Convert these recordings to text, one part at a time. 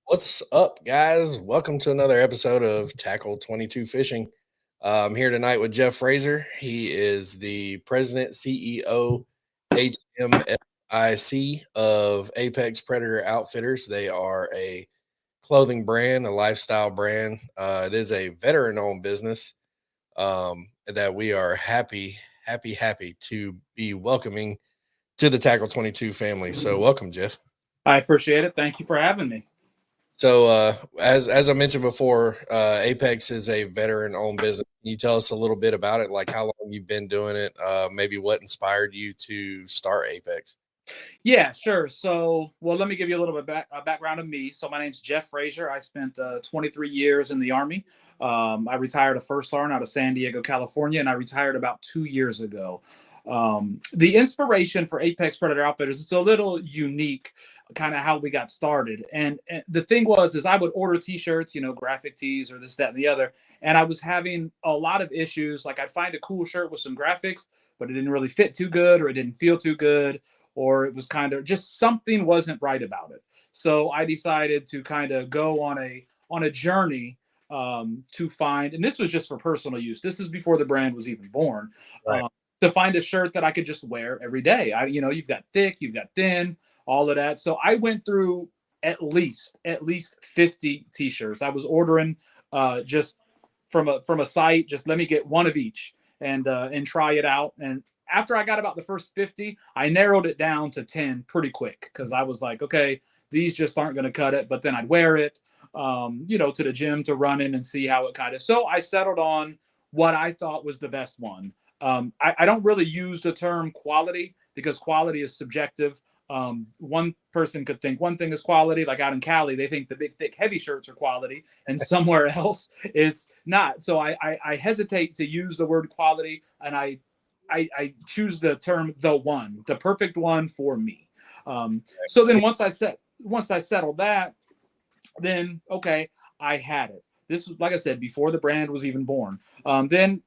What's up, guys? Welcome to another episode of Tackle 22 Fishing. I'm here tonight with Jeff Frazier. He is the president, CEO, HMFIC of Apex Predator Outfitters. They are a clothing brand, a lifestyle brand. It is a veteran owned business that we are happy to be welcoming to the Tackle 22 family. So, welcome, Jeff. I appreciate it. Thank you for having me. So, as I mentioned before, Apex is a veteran-owned business. Can you tell us a little bit about it, like how long you've been doing it? Maybe what inspired you to start Apex? Yeah, sure. Let me give you a little bit background of me. So, my name's Jeff Frazier. I spent 23 years in the Army. I retired a first sergeant out of San Diego, California, and I retired about 2 years ago. The inspiration for Apex Predator Outfitters, it's a little unique, kind of how we got started. And the thing is I would order T-shirts, graphic tees or this, that, and the other, and I was having a lot of issues. Like I'd find a cool shirt with some graphics, but it didn't really fit too good, or it didn't feel too good, or it was kind of just something wasn't right about it. So I decided to kind of go on a journey to find, and this was just for personal use. This is before the brand was even born. Right. To find a shirt that I could just wear every day. You've got thick, you've got thin, all of that. So I went through at least 50 t-shirts. I was ordering just from a site, just let me get one of each and try it out. And after I got about the first 50, I narrowed it down to 10 pretty quick because I was like, okay, these just aren't going to cut it. But then I'd wear it, to the gym to run in and see how it kind of. So I settled on what I thought was the best one. I don't really use the term quality because quality is subjective. One person could think one thing is quality, like out in Cali, they think the big, thick, heavy shirts are quality, and somewhere else it's not. So I hesitate to use the word quality, and I choose the term the perfect one for me. So then once I settled that, then okay, I had it. This was, like I said, before the brand was even born. Then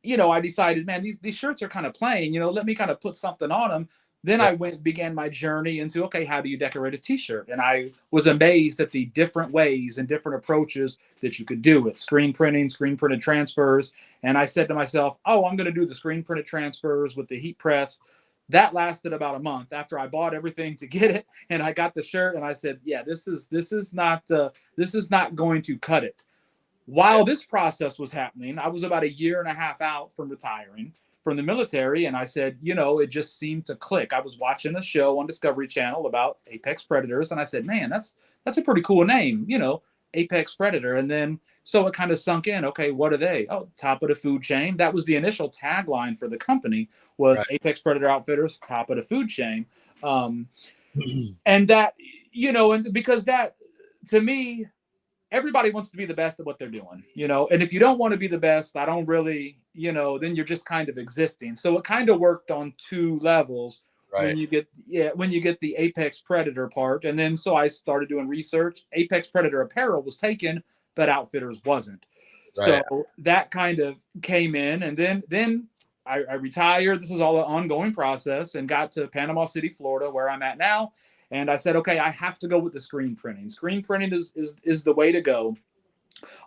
I decided, man, these shirts are kind of plain. Let me kind of put something on them. Then Yeah. I began my journey into, okay, how do you decorate a T-shirt? And I was amazed at the different ways and different approaches that you could do it. Screen printing, screen printed transfers. And I said to myself, oh, I'm going to do the screen printed transfers with the heat press. That lasted about a month after I bought everything to get it, and I got the shirt, and I said, yeah, this is not going to cut it. While this process was happening, I was about a year and a half out from retiring from the military, and I said, it just seemed to click. I was watching a show on Discovery Channel about apex predators, and I said, man, that's a pretty cool name, apex predator. And then so it kind of sunk in. Okay, what are they? Oh, top of the food chain. That was the initial tagline for the company, was Right. Apex Predator Outfitters, top of the food chain. Um, and that, and because that, to me, everybody wants to be the best at what they're doing, and if you don't want to be the best, I don't really, then you're just kind of existing. So it kind of worked on two levels Right. when you get the apex predator part. And then so I started doing research. Apex Predator apparel was taken, but Outfitters wasn't. So Right. that kind of came in, and then I retired. This is all an ongoing process, and got to Panama City, Florida, where I'm at now. And I said, okay, I have to go with the screen printing. Screen printing is the way to go.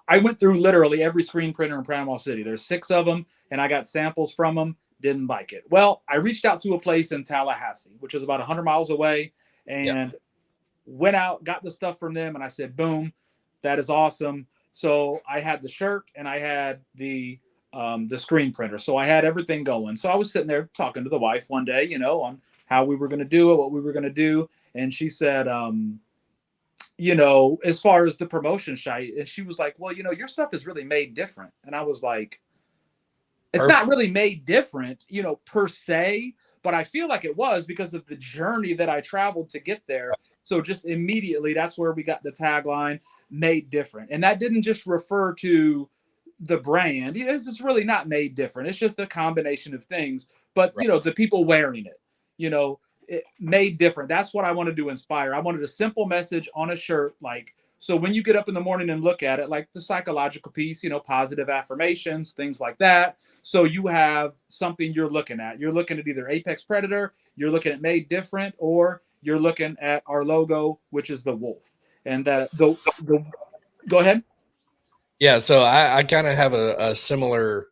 I went through literally every screen printer in Panama City. There's 6 of them, and I got samples from them. Didn't like it. Well, I reached out to a place in Tallahassee, which is about 100 miles away, Yep. and went out, got the stuff from them, and I said, boom, that is awesome. So I had the shirt and I had the screen printer. So I had everything going. So I was sitting there talking to the wife one day, on how we were going to do it, what we were going to do. And she said, as far as the promotion site, and she was like, well, your stuff is really made different. And I was like, it's Perfect. not really made different, per se, but I feel like it was because of the journey that I traveled to get there. So just immediately, that's where we got the tagline, made different. And that didn't just refer to the brand. It's really not made different. It's just a combination of things. But, Right. the people wearing it, it made different. That's what I wanted to inspire. I wanted a simple message on a shirt, like, so when you get up in the morning and look at it, like the psychological piece, positive affirmations, things like that. So you have something you're looking at. You're looking at either Apex Predator, you're looking at Made Different, or you're looking at our logo, which is the wolf, and that the go ahead. Yeah, so I kind of have a similar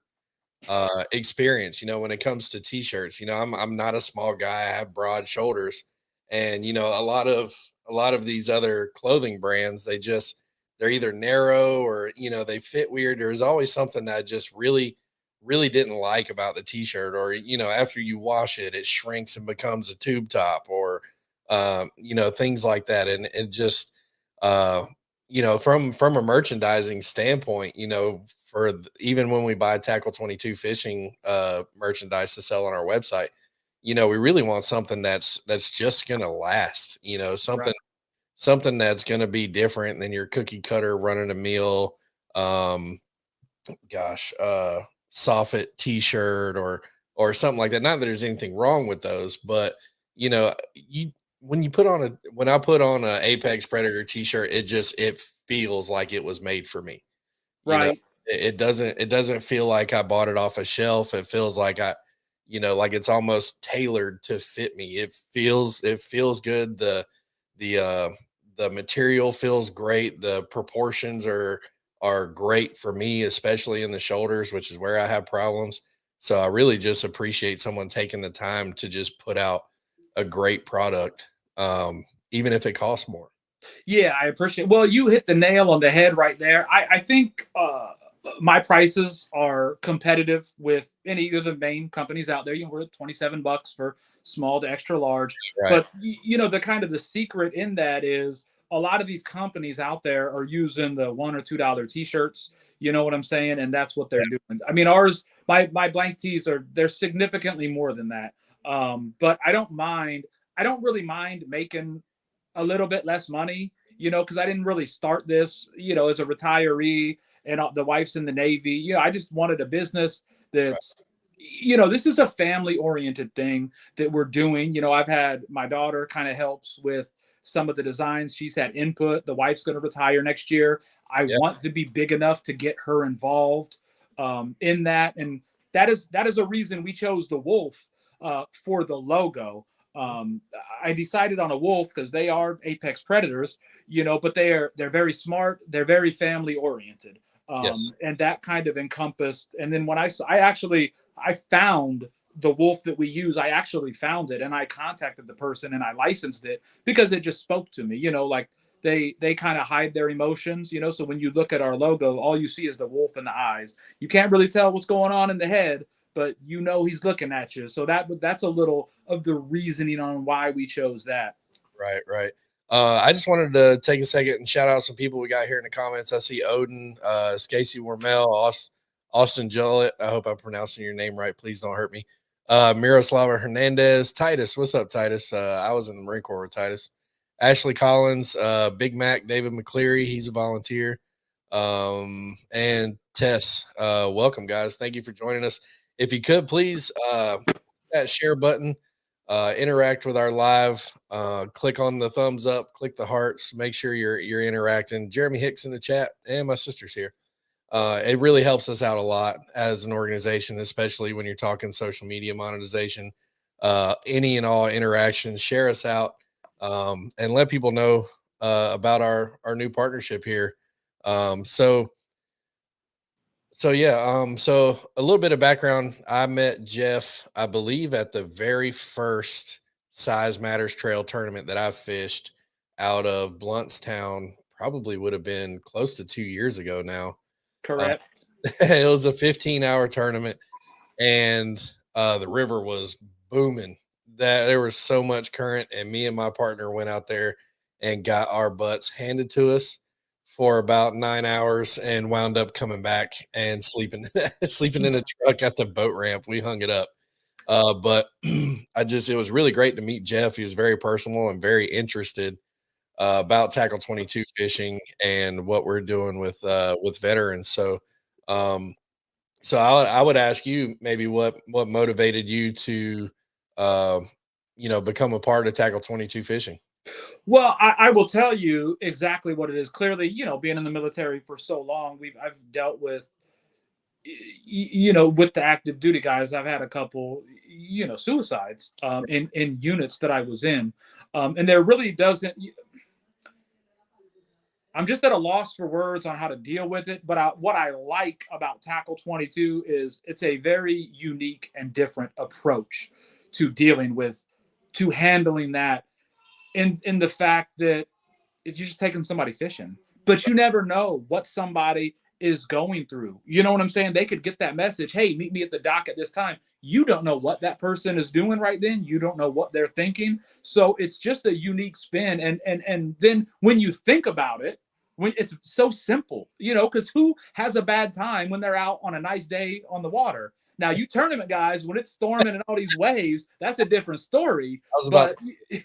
experience, when it comes to t-shirts. I'm not a small guy. I have broad shoulders, and a lot of these other clothing brands, they're either narrow, or they fit weird. There's always something that I just really didn't like about the t-shirt, or after you wash it, it shrinks and becomes a tube top, or things like that. And it just uh from a merchandising standpoint, even when we buy Tackle 22 fishing merchandise to sell on our website, we really want something that's just going to last, Right. something that's going to be different than your cookie cutter running a meal, um gosh, soffit t-shirt, or something like that. Not that there's anything wrong with those, but you when I put on a Apex Predator t-shirt, it feels like it was made for me. You know, Right. it doesn't feel like I bought it off a shelf. It feels like like it's almost tailored to fit me. It feels good. The the material feels great. The proportions are great for me, especially in the shoulders, which is where I have problems. So I really just appreciate someone taking the time to just put out a great product, even if it costs more. Yeah, I appreciate. Well, you hit the nail on the head right there. I think my prices are competitive with any of the main companies out there. We're at 27 bucks for small to extra large. Right. But the kind of the secret in that is a lot of these companies out there are using the $1 or $2 t-shirts. You know what I'm saying? And that's what they're doing. I mean, ours, my blank tees they're significantly more than that. But I don't mind. I don't really mind making a little bit less money, because I didn't really start this, as a retiree, and the wife's in the Navy. I just wanted a business Right. that's, this is a family oriented thing that we're doing. I've had my daughter kind of helps with some of the designs. She's had input. The wife's going to retire next year. I Yeah. want to be big enough to get her involved in that. And that is a reason we chose the wolf for the logo. I decided on a wolf because they are apex predators, but they're very smart, they're very family oriented, Yes. and that kind of encompassed. And then when I found the wolf that we use, I actually found it, and I contacted the person and I licensed it because it just spoke to me, like they kind of hide their emotions, so when you look at our logo, all you see is the wolf in the eyes. You can't really tell what's going on in the head, but he's looking at you. So that's a little of the reasoning on why we chose that. Right, right. I just wanted to take a second and shout out some people we got here in the comments. I see Odin, Scacey Wormel, Austin Jolett. I hope I'm pronouncing your name right. Please don't hurt me. Miroslava Hernandez, Titus. What's up, Titus? I was in the Marine Corps with Titus. Ashley Collins, Big Mac, David McCleary. He's a volunteer. And Tess. Welcome, guys. Thank you for joining us. If you could please that share button, interact with our live, click on the thumbs up, click the hearts, make sure you're interacting. Jeremy Hicks in the chat, and my sister's here. It really helps us out a lot as an organization, especially when you're talking social media monetization. Any and all interactions, share us out, and let people know about our new partnership here. Um, so yeah, so a little bit of background. I met Jeff, I believe, at the very first Size Matters Trail tournament that I fished out of Bluntstown. Probably would have been close to 2 years ago now. Uh, Correct. it was a 15-hour tournament, and the river was booming. That there was so much current, and me and my partner went out there and got our butts handed to us for about 9 hours, and wound up coming back and sleeping sleeping in a truck at the boat ramp. We hung it up. But it was really great to meet Jeff. He was very personal and very interested about Tackle 22 fishing and what we're doing with veterans. Um, so I would ask you, maybe what motivated you to uh, become a part of Tackle 22 fishing. Well, I will tell you exactly what it is. Clearly, being in the military for so long, I've dealt with, with the active duty guys. I've had a couple, suicides in units that I was in. And there really doesn't. I'm just at a loss for words on how to deal with it. But what I like about Tackle 22 is it's a very unique and different approach to dealing with, to handling that, in the fact that it's just taking somebody fishing, but you never know what somebody is going through. You know what I'm saying? They could get that message, hey, meet me at the dock at this time. You don't know what that person is doing right then. You don't know what they're thinking. So it's just a unique spin. And then when you think about it, when it's so simple, because who has a bad time when they're out on a nice day on the water? Now, you tournament guys, when it's storming and all these waves, that's a different story. I was about But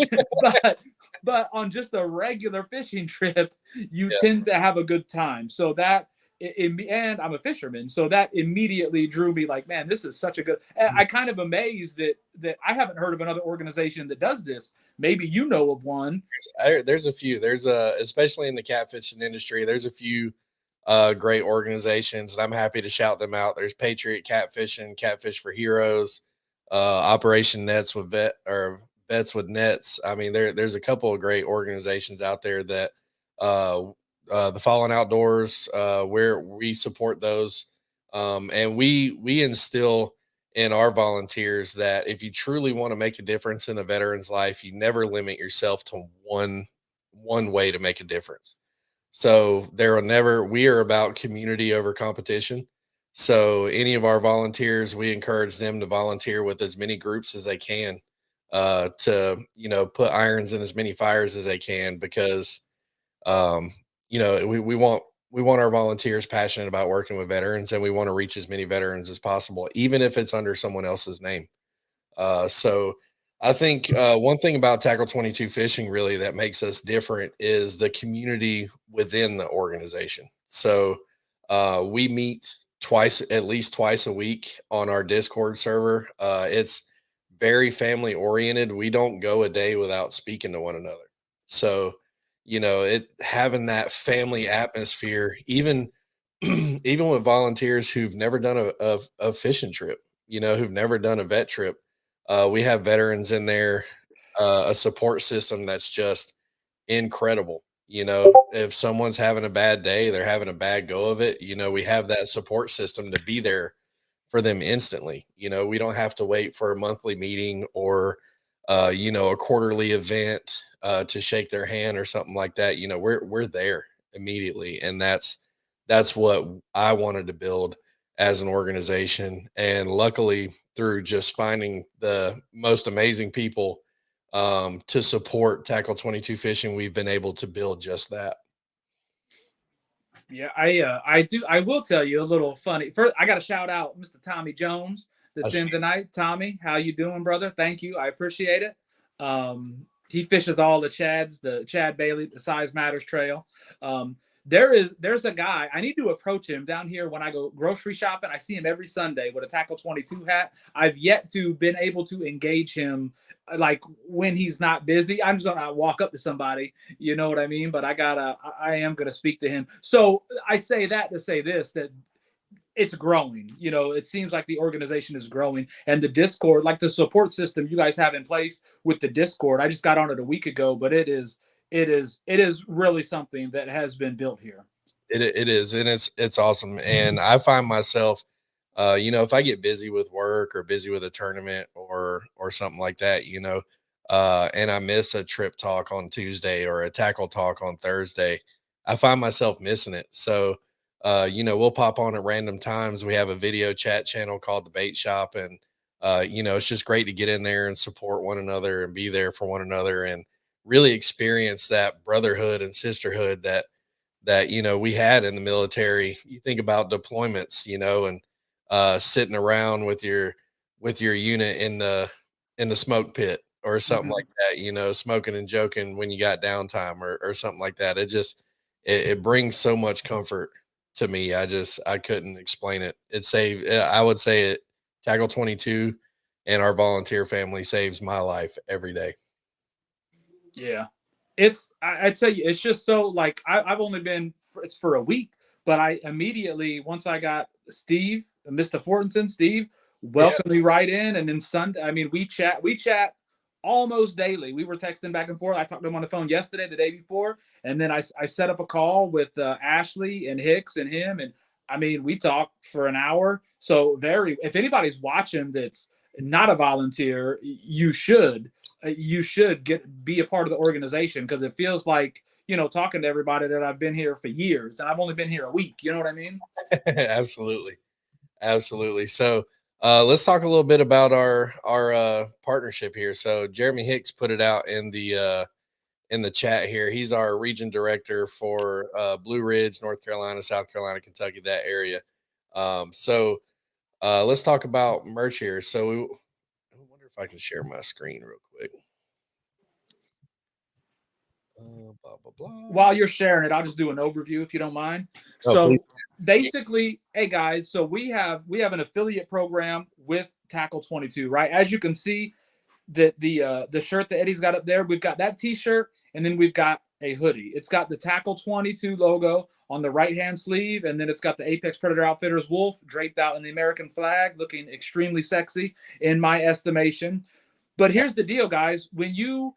to but but on just a regular fishing trip, you yeah. tend to have a good time. So that, and I'm a fisherman, so that immediately drew me like, man, this is such a good. I kind of amazed that I haven't heard of another organization that does this. Maybe you know of one. There's a few. There's especially in the catfishing industry, there's a few great organizations, and I'm happy to shout them out. There's Patriot Catfishing, Catfish for Heroes, Operation Nets with Vets with Nets. I mean, there's a couple of great organizations out there that uh, the Fallen Outdoors, where we support those, and we instill in our volunteers that if you truly want to make a difference in a veteran's life, you never limit yourself to one way to make a difference. So there will never, we are about community over competition. So any of our volunteers, we encourage them to volunteer with as many groups as they can, to, put irons in as many fires as they can, because, um, we want our volunteers passionate about working with veterans, and we want to reach as many veterans as possible, even if it's under someone else's name. So I think one thing about Tackle 22 Fishing really that makes us different is the community within the organization. So we meet at least twice a week on our Discord server. It's very family oriented. We don't go a day without speaking to one another. So, it having that family atmosphere, even even with volunteers who've never done a fishing trip, who've never done a vet trip, we have veterans in there, a support system that's just incredible. If someone's having a bad day, they're having a bad go of it, we have that support system to be there for them instantly. We don't have to wait for a monthly meeting or, a quarterly event to shake their hand or something like that. We're there immediately, and that's what I wanted to build as an organization. And luckily, through just finding the most amazing people to support Tackle 22 Fishing, we've been able to build just that. Yeah, I will tell you a little funny. First, I got to shout out Mr. Tommy Jones I that's see. in tonight. Tommy, how you doing, brother? Thank you. I appreciate it. He fishes all the Chad Bailey, the Size Matters Trail. Um, there's a guy I need to approach him down here when I go grocery shopping. I see him every Sunday with a Tackle 22 hat. I've yet to been able to engage him like when he's not busy. I'm just gonna walk up to somebody, you know what I mean? But I am gonna speak to him. So I say that to say this, that it's growing. It seems like the organization is growing, and the Discord, like the support system you guys have in place with the Discord. I just got on it a week ago, but it is really something that has been built here. It is, and it's awesome. And I find myself, if I get busy with work or busy with a tournament or something like that, and I miss a trip talk on Tuesday or a tackle talk on Thursday, I find myself missing it. So, we'll pop on at random times. We have a video chat channel called the Bait Shop, and it's just great to get in there and support one another and be there for one another and really experience that brotherhood and sisterhood that we had in the military. You think about deployments, and sitting around with your unit in the smoke pit or something Mhm. like that, smoking and joking when you got downtime or something like that. It brings so much comfort to me. I couldn't explain it. I would say it Tackle 22 and our volunteer family saves my life every day. Yeah, I tell you, it's just so like I've only been it's for a week, but I immediately once I got Steve, Mr. Fortinson, Steve Yeah. welcomed me right in, and then Sunday, I mean, we chat almost daily. We were texting back and forth. I talked to him on the phone yesterday, the day before, and then I set up a call with Ashley and Hicks and him, and I mean we talked for an hour. So very, if anybody's watching that's not a volunteer, you should get be a part of the organization because it feels like talking to everybody that I've been here for years and I've only been here a week. You know what I mean? Absolutely. Absolutely. So let's talk a little bit about our partnership here. So Jeremy Hicks put it out in the chat here. He's our region director for Blue Ridge, North Carolina, South Carolina, Kentucky, that area. Let's talk about merch here. I wonder if I can share my screen real quick. Blah blah blah. While you're sharing it, I'll just do an overview if you don't mind. Oh, So please. basically, hey guys, so we have an affiliate program with Tackle 22, right? As you can see, the shirt that Eddie's got up there, we've got that t-shirt, and then we've got a hoodie. It's got the Tackle 22 logo on the right hand sleeve, and then it's got the Apex Predator Outfitters wolf draped out in the American flag, looking extremely sexy in my estimation. But here's the deal, guys. When you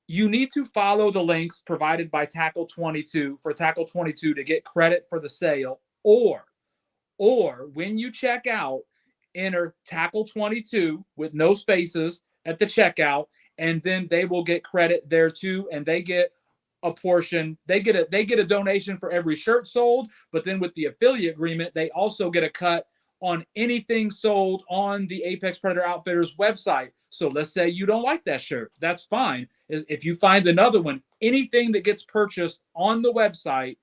need to follow the links provided by Tackle 22 for Tackle 22 to get credit for the sale, or when you check out, enter Tackle 22 with no spaces at the checkout, and then they will get credit there too, and they get a portion. They get a donation for every shirt sold, but then with the affiliate agreement, they also get a cut on anything sold on the Apex Predator Outfitters website. So let's say you don't like that shirt, that's fine. If you find another one, anything that gets purchased on the website,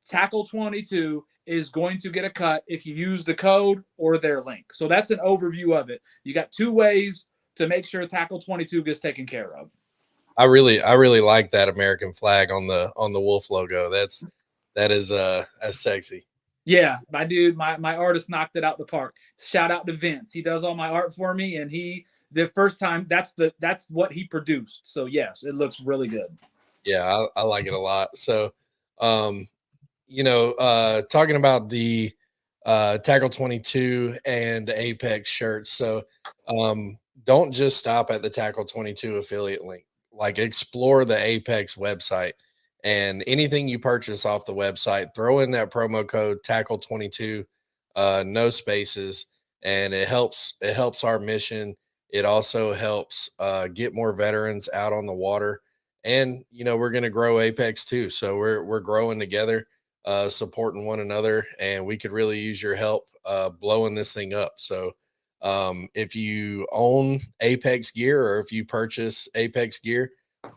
Tackle 22 is going to get a cut if you use the code or their link. So that's an overview of it. You got two ways to make sure Tackle 22 gets taken care of. I really like that American flag on the wolf logo. That's sexy. Yeah, my dude, my artist knocked it out the park. Shout out to Vince. He does all my art for me, and the first time that's what he produced. So yes, it looks really good. Yeah, I like it a lot. So, um, talking about the Tackle 22 and the Apex shirts. So, don't just stop at the Tackle 22 affiliate link. Like, explore the Apex website, and anything you purchase off the website, throw in that promo code Tackle 22, no spaces, and it helps our mission. It also helps get more veterans out on the water, and we're going to grow Apex too. So we're growing together, supporting one another, and we could really use your help blowing this thing up. So if you own Apex gear or if you purchase Apex gear,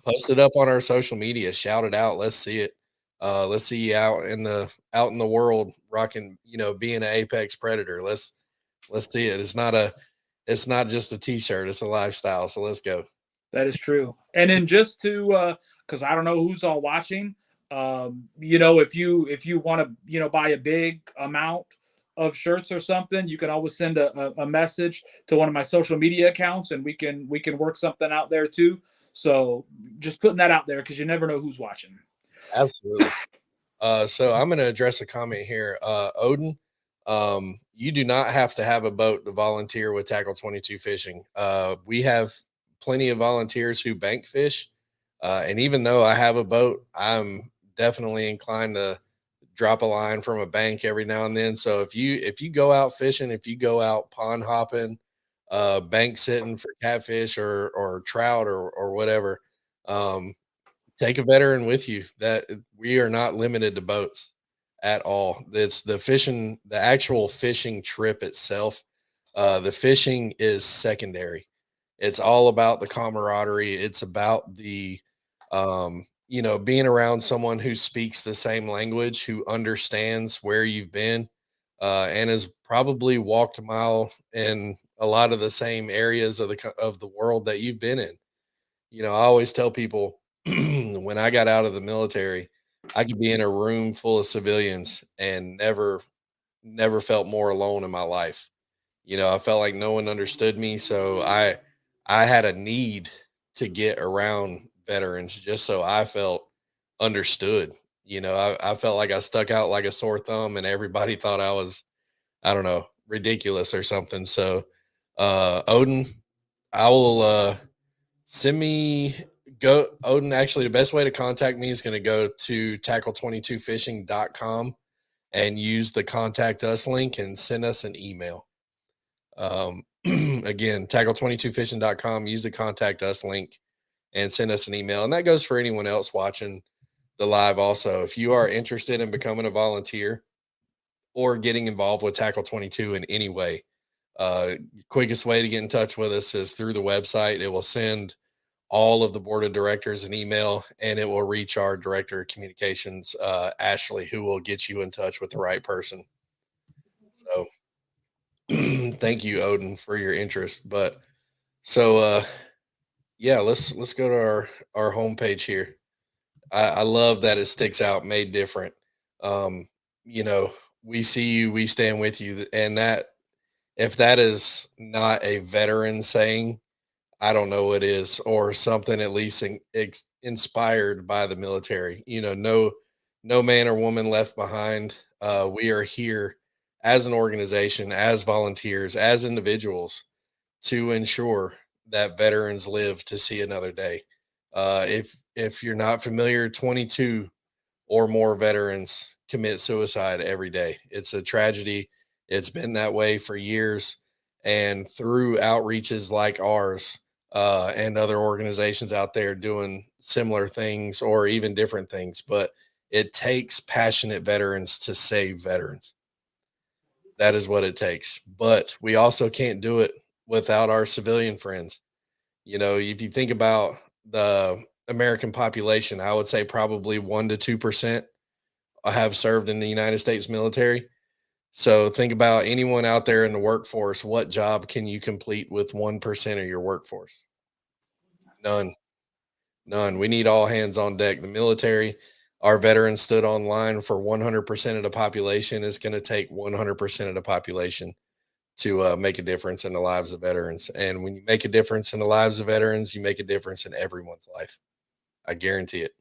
post it up on our social media, shout it out. Let's see it. Let's see you out in the world rocking, being an Apex Predator. Let's see it. It's not just a t-shirt, it's a lifestyle. So let's go. That is true. And then just to, because I don't know who's all watching, if you want to buy a big amount of shirts or something, you can always send a message to one of my social media accounts, and we can work something out there too. So just putting that out there because you never know who's watching. Absolutely. So I'm going to address a comment here. Odin, you do not have to have a boat to volunteer with Tackle 22 Fishing. We have plenty of volunteers who bank fish. And even though I have a boat, I'm definitely inclined to drop a line from a bank every now and then. So if you go out fishing, if you go out pond hopping, bank sitting for catfish or trout or whatever, um, take a veteran with you. That we are not limited to boats at all. It's the fishing, the actual fishing trip itself. The fishing is secondary. It's all about the camaraderie. It's about being around someone who speaks the same language, who understands where you've been, and has probably walked a mile in a lot of the same areas of the world that you've been in. I always tell people when I got out of the military, I could be in a room full of civilians and never felt more alone in my life. I felt like no one understood me, so I had a need to get around veterans just so I felt understood. I felt like I stuck out like a sore thumb and everybody thought I was, I don't know, ridiculous or something. So Odin, I will Send me go Odin. Actually, the best way to contact me is going to go to tackle22fishing.com and use the contact us link and send us an email. Again, tackle22fishing.com, use the contact us link and send us an email. And that goes for anyone else watching the live also. If you are interested in becoming a volunteer or getting involved with Tackle 22 in any way, uh, quickest way to get in touch with us is through the website. It will send all of the board of directors an email, and it will reach our director of communications, Ashley, who will get you in touch with the right person. So thank you, Odin, for your interest. But so yeah, let's go to our homepage here. I love that it sticks out, made different. Um, you know, we see you, we stand with you, and that, if that is not a veteran saying, I don't know what is, or something at least inspired by the military. No man or woman left behind. We are here as an organization, as volunteers, as individuals, to ensure that veterans live to see another day. If you're not familiar, 22 or more veterans commit suicide every day. It's a tragedy. It's been that way for years. And through outreaches like ours, and other organizations out there doing similar things or even different things, but it takes passionate veterans to save veterans. That is what it takes. But we also can't do it without our civilian friends. If you think about the American population, I would say probably 1 to 2% have served in the United States military. So think about anyone out there in the workforce. What job can you complete with 1% of your workforce? None. None. We need all hands on deck. The military, our veterans stood on line for 100% of the population. It's going to take 100% of the population to make a difference in the lives of veterans. And when you make a difference in the lives of veterans, you make a difference in everyone's life. I guarantee it.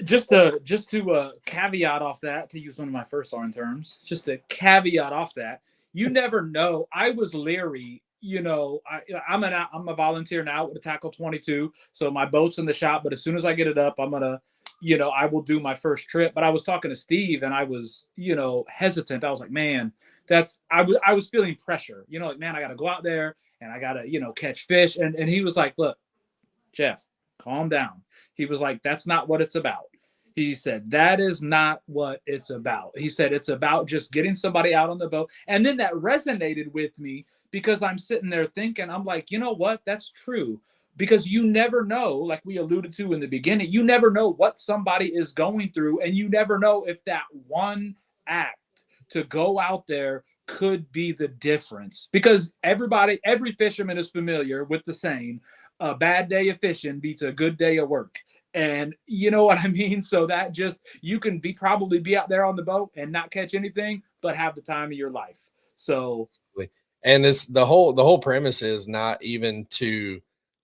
Just to caveat off that, to use one of my first arm terms, just to caveat off that, you never know. I was leery. I'm a volunteer now with the Tackle 22, so my boat's in the shop. But as soon as I get it up, I will do my first trip. But I was talking to Steve, and I was, hesitant. I was like, man, I was feeling pressure. Like, man, I got to go out there and I got to, catch fish. And he was like, look, Jeff, calm down. He was like, that's not what it's about. He said, that is not what it's about. He said, it's about just getting somebody out on the boat. And then that resonated with me because I'm sitting there thinking, I'm like, you know what? That's true. Because you never know, like we alluded to in the beginning, you never know what somebody is going through. And you never know if that one act to go out there could be the difference. Because every fisherman is familiar with the saying, a bad day of fishing beats a good day of work. And you know what I mean? So that just, you can probably be out there on the boat and not catch anything, but have the time of your life. So Absolutely. And this the whole premise is not even to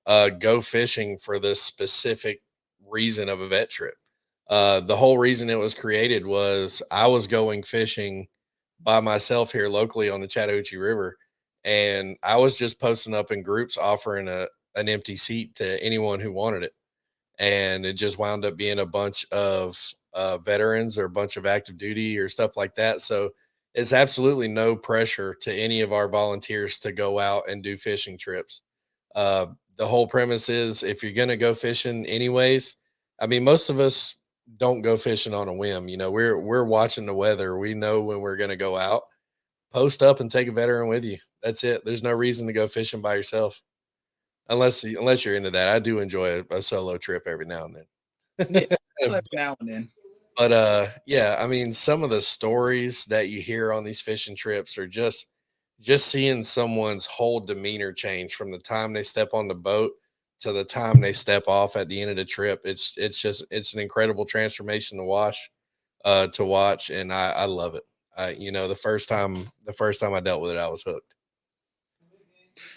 go fishing for this specific reason of a vet trip. The whole reason it was created was I was going fishing by myself here locally on the Chattahoochee River, and I was just posting up in groups offering an empty seat to anyone who wanted it, and it just wound up being a bunch of veterans or a bunch of active duty or stuff like that. So it's absolutely no pressure to any of our volunteers to go out and do fishing trips. The whole premise is if you're going to go fishing anyways, I mean, most of us don't go fishing on a whim. We're watching the weather. We know when we're going to go out. Post up and take a veteran with you. That's it. There's no reason to go fishing by yourself unless you're into that. I do enjoy a solo trip every now and yeah, then. every now and then. But yeah, I mean, some of the stories that you hear on these fishing trips are just seeing someone's whole demeanor change from the time they step on the boat to the time they step off at the end of the trip. It's an incredible transformation to watch, and I love it. The first time I dealt with it, I was hooked.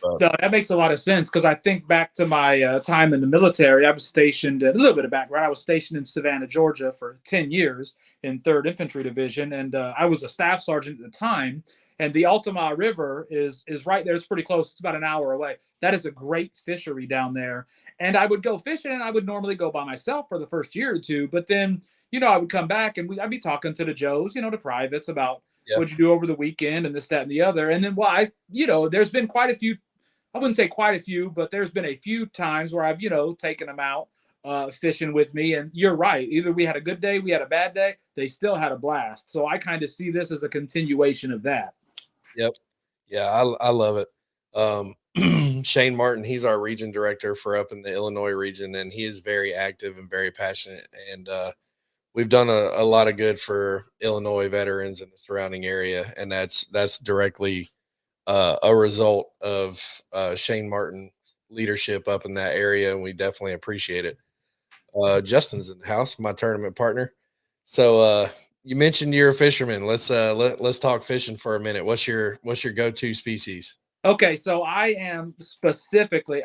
But No, that makes a lot of sense because I think back to my time in the military. I was stationed, a little bit of background. I was stationed in Savannah, Georgia for 10 years in 3rd Infantry Division, and I was a staff sergeant at the time. And the Altamaha River is right there. It's pretty close. It's about an hour away. That is a great fishery down there. And I would go fishing, and I would normally go by myself for the first year or two. But then, I would come back, and I'd be talking to the Joes, the privates, about Yeah. what'd you do over the weekend and this, that, and the other. And then, there's been quite a few, I wouldn't say quite a few, but there's been a few times where I've, taken them out fishing with me. And you're right. Either we had a good day, we had a bad day. They still had a blast. So I kind of see this as a continuation of that. Yep. Yeah, I love it. Shane Martin, he's our region director for up in the Illinois region, and he is very active and very passionate. And we've done a lot of good for Illinois veterans in the surrounding area, and that's directly a result of Shane Martin's leadership up in that area, and we definitely appreciate it. Justin's in the house, my tournament partner. So you mentioned you're a fisherman. Let's talk fishing for a minute. What's your go-to species? Okay, so I am specifically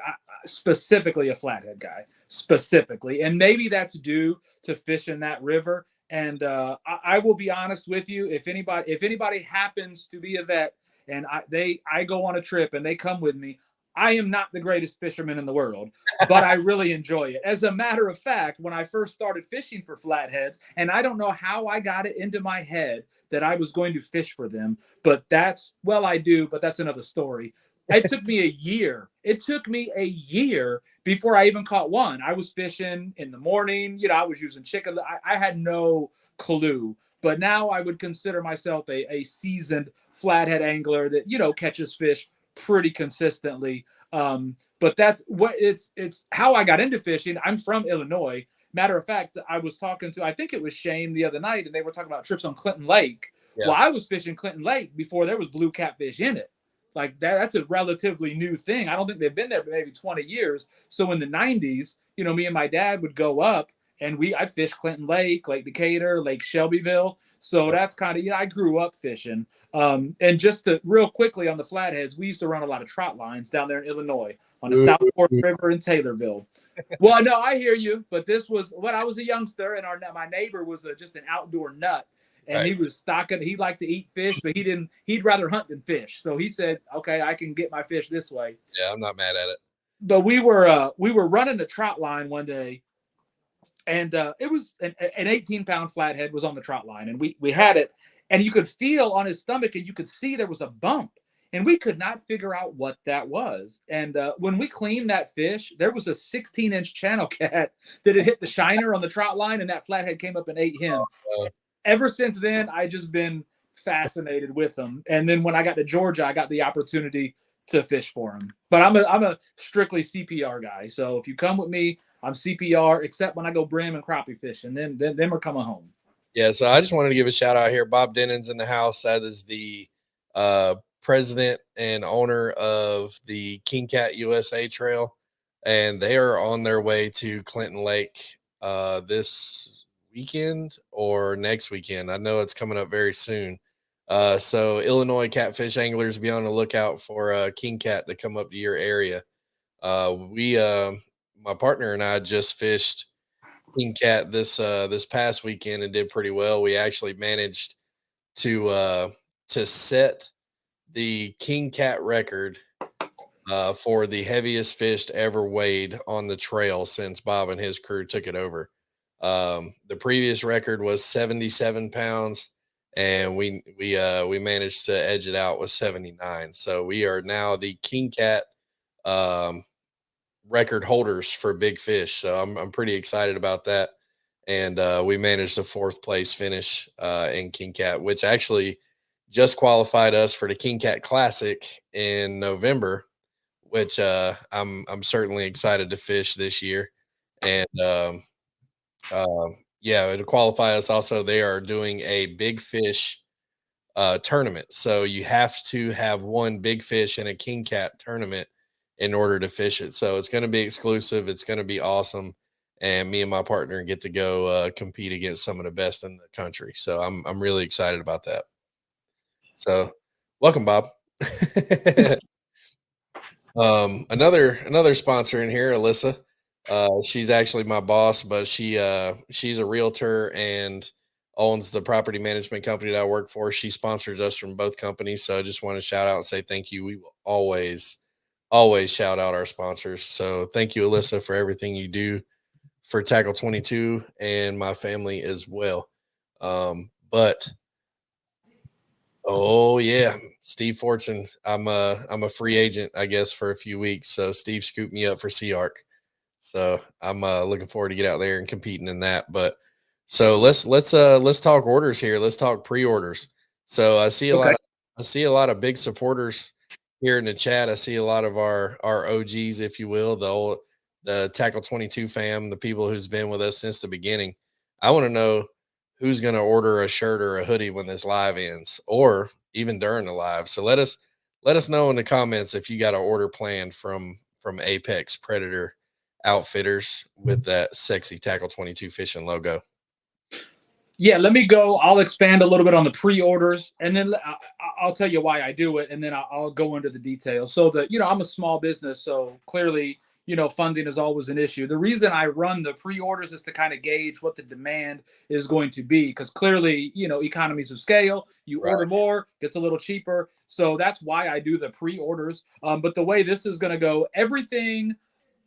a flathead guy, specifically, and maybe that's due to fishing that river. And I will be honest with you, if anybody happens to be a vet and I go on a trip and they come with me, I am not the greatest fisherman in the world, but I really enjoy it. As a matter of fact, when I first started fishing for flatheads, and I don't know how I got it into my head that I was going to fish for them, but I do, but that's another story. It took me a year. It took me a year before I even caught one. I was fishing in the morning. I was using chicken. I had no clue. But now I would consider myself a seasoned flathead angler that, catches fish pretty consistently. But that's what it's how I got into fishing. I'm from Illinois. Matter of fact, I was talking to, I think it was Shane the other night, and they were talking about trips on Clinton Lake. Yeah. Well, I was fishing Clinton Lake before there was blue catfish in it. Like that's a relatively new thing. I don't think they've been there for maybe 20 years. So in the 90s, me and my dad would go up, and I fished Clinton Lake, Lake Decatur, Lake Shelbyville. So that's kind of, I grew up fishing. And just to real quickly on the flatheads, we used to run a lot of trot lines down there in Illinois on the South Fork River in Taylorville. Well, no, I hear you, but this was when I was a youngster, and my neighbor was just an outdoor nut. And Right. he was stocking. He liked to eat fish, but he didn't. He'd rather hunt than fish. So he said, "Okay, I can get my fish this way." Yeah, I'm not mad at it. But we were running the trot line one day, and it was an 18-pound flathead was on the trot line, and we had it, and you could feel on his stomach, and you could see there was a bump, and we could not figure out what that was. And when we cleaned that fish, there was a 16-inch channel cat that had hit the shiner on the trot line, and that flathead came up and ate him. Ever since then, I just been fascinated with them. And then when I got to Georgia, I got the opportunity to fish for them. But I'm a strictly CPR guy. So if you come with me, I'm CPR, except when I go brim and crappie fishing. Then we're coming home. Yeah, so I just wanted to give a shout out here. Bob Dennon's in the house. That is the president and owner of the King Cat USA Trail, and they are on their way to Clinton Lake this weekend or next weekend. I know it's coming up very soon. So Illinois catfish anglers, be on the lookout for King Cat to come up to your area. We my partner and I just fished King Cat this past weekend and did pretty well. We actually managed to set the King Cat record for the heaviest fish ever weighed on the trail since Bob and his crew took it over. The previous record was 77 pounds, and we managed to edge it out with 79. So we are now the King Cat record holders for big fish. So I'm pretty excited about that. And we managed a fourth place finish in King Cat, which actually just qualified us for the King Cat Classic in November, which I'm certainly excited to fish this year. And yeah, to qualify us also, they are doing a big fish tournament. So you have to have one big fish in a King Cat tournament in order to fish it. So it's going to be exclusive. It's going to be awesome. And me and my partner get to go compete against some of the best in the country. So I'm really excited about that. So welcome, Bob. Another sponsor in here, Alyssa. She's actually my boss, but she's a realtor and owns the property management company that I work for. She sponsors us from both companies. So I just want to shout out and say thank you. We will always shout out our sponsors. So thank you, Alyssa, for everything you do for Tackle 22 and my family as well. But oh yeah, Steve Fortune. I'm a free agent, I guess, for a few weeks. So Steve scooped me up for Sea Arc. So I'm looking forward to get out there and competing in that. But so let's talk orders here. Let's talk pre-orders. So Okay. I see a lot of big supporters here in the chat. I see a lot of our OGs, if you will, the Tackle 22 fam, the people who's been with us since the beginning. I want to know who's going to order a shirt or a hoodie when this live ends, or even during the live. So let us know in the comments if you got an order planned from Apex Predator Outfitters with that sexy Tackle 22 fishing logo. Yeah, let me go. I'll expand a little bit on the pre-orders, and then I'll tell you why I do it, and then I'll go into the details. So I'm a small business, so clearly, funding is always an issue. The reason I run the pre-orders is to kind of gauge what the demand is going to be, because clearly, economies of scale. You order Right. more, gets a little cheaper, so that's why I do the pre-orders. But the way this is going to go, everything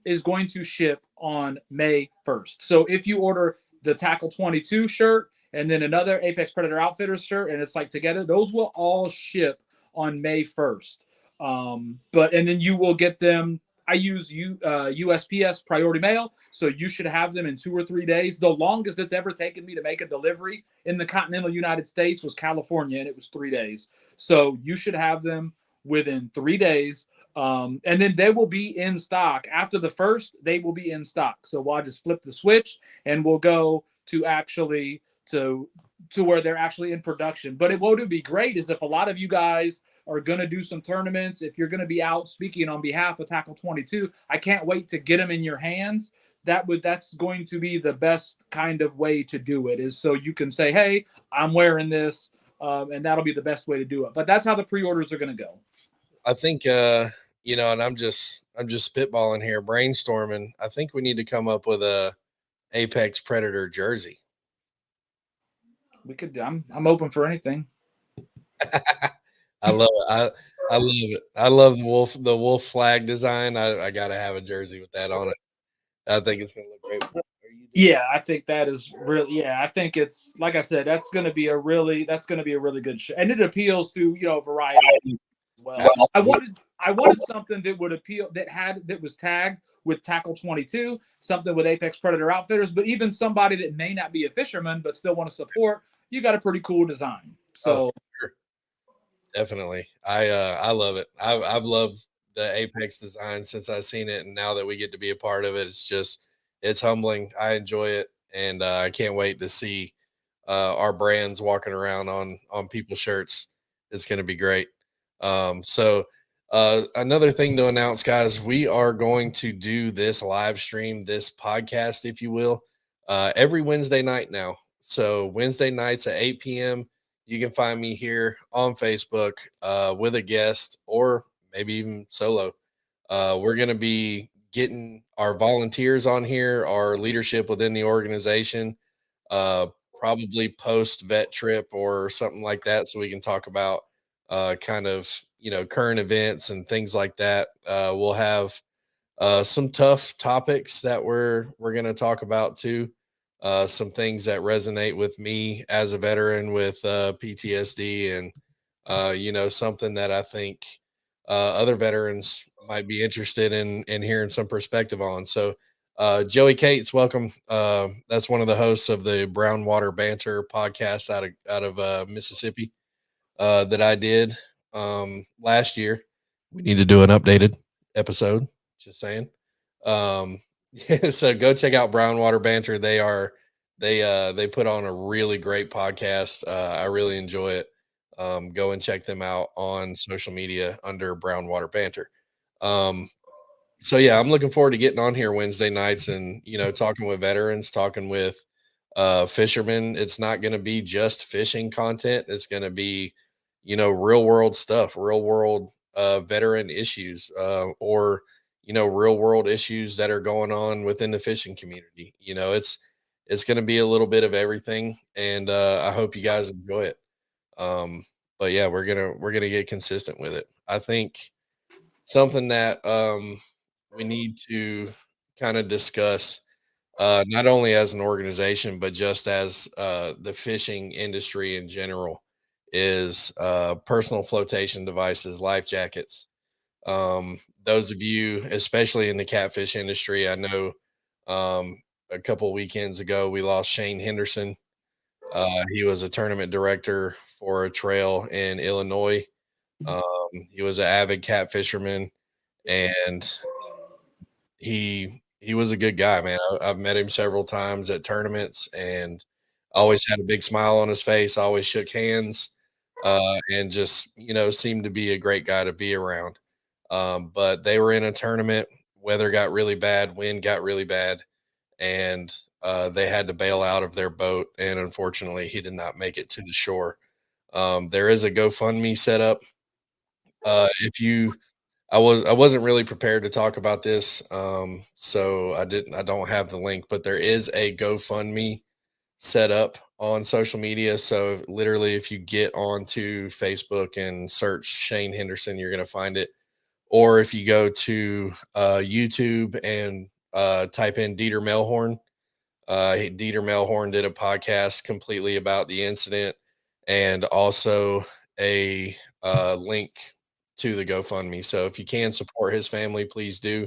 is going to ship on May 1st. So if you order the Tackle 22 shirt and then another Apex Predator Outfitters shirt, and it's like together, those will all ship on May 1st. And then you will get them. I use USPS priority mail, so you should have them in 2 or 3 days. The longest it's ever taken me to make a delivery in the continental United States was California, and it was 3 days. So you should have them within 3 days. And then they will be in stock after the first. They will be in stock. So I'll just flip the switch, and we'll go to actually to where they're actually in production. But what would be great is if a lot of you guys are going to do some tournaments, if you're going to be out speaking on behalf of Tackle 22, I can't wait to get them in your hands. That's going to be the best kind of way to do it, is so you can say, hey, I'm wearing this, and that'll be the best way to do it. But that's how the pre-orders are going to go. I think and I'm just spitballing here, brainstorming. I think we need to come up with a Apex Predator jersey. We could. I'm open for anything. I love it. I love it. I love the wolf flag design. I gotta have a jersey with that on it. I think it's gonna look great. Are you doing Yeah, I think that is really. Yeah, I think it's like I said. That's going to be a really good show, and it appeals to a variety as well. I wanted something that would appeal, that was tagged with Tackle 22, something with Apex Predator Outfitters, but even somebody that may not be a fisherman but still want to support. You got a pretty cool design. Oh, So sure. Definitely. I love it. I've loved the Apex design since I've seen it, and now that we get to be a part of it, it's humbling. I enjoy it, and I can't wait to see our brands walking around on people's shirts. It's going to be great. Another thing to announce, guys, we are going to do this live stream, this podcast, if you will, every Wednesday night now. So Wednesday nights at 8 p.m. You can find me here on Facebook with a guest or maybe even solo. We're going to be getting our volunteers on here, our leadership within the organization, uh, probably post vet trip or something like that, so we can talk about kind of current events and things like that. We'll have some tough topics that we're going to talk about too. Some things that resonate with me as a veteran with PTSD, and something that I think other veterans might be interested in hearing some perspective on. So, Joey Cates, welcome. That's one of the hosts of the Brown Water Banter podcast out of Mississippi that I did last year. We need to do an updated episode. Just saying. Um, so go check out Brown Water Banter. They put on a really great podcast. I really enjoy it. Go and check them out on social media under Brown Water Banter. Um, so yeah, I'm looking forward to getting on here Wednesday nights and talking with veterans, talking with fishermen. It's not going to be just fishing content. It's going to be real world stuff, real world veteran issues, or real world issues that are going on within the fishing community. It's it's going to be a little bit of everything, and I hope you guys enjoy it. Um, but yeah, we're gonna get consistent with it. I think something that we need to kind of discuss, not only as an organization, but just as the fishing industry in general, is personal flotation devices, life jackets. Those of you, especially in the catfish industry, I know a couple weekends ago we lost Shane Henderson. He was a tournament director for a trail in Illinois. He was an avid cat fisherman, and he was a good guy, man. I've met him several times at tournaments, and always had a big smile on his face. Always shook hands, and just seemed to be a great guy to be around. But they were in a tournament. Weather got really bad. Wind got really bad, and they had to bail out of their boat. And unfortunately, he did not make it to the shore. There is a GoFundMe set up. If you I wasn't really prepared to talk about this, so I don't have the link, but there is a GoFundMe set up on social media. So literally, if you get onto Facebook and search Shane Henderson, you're gonna find it. Or if you go to YouTube and type in Dieter Melhorn, Dieter Melhorn did a podcast completely about the incident, and also a link to the GoFundMe. So if you can support his family, please do.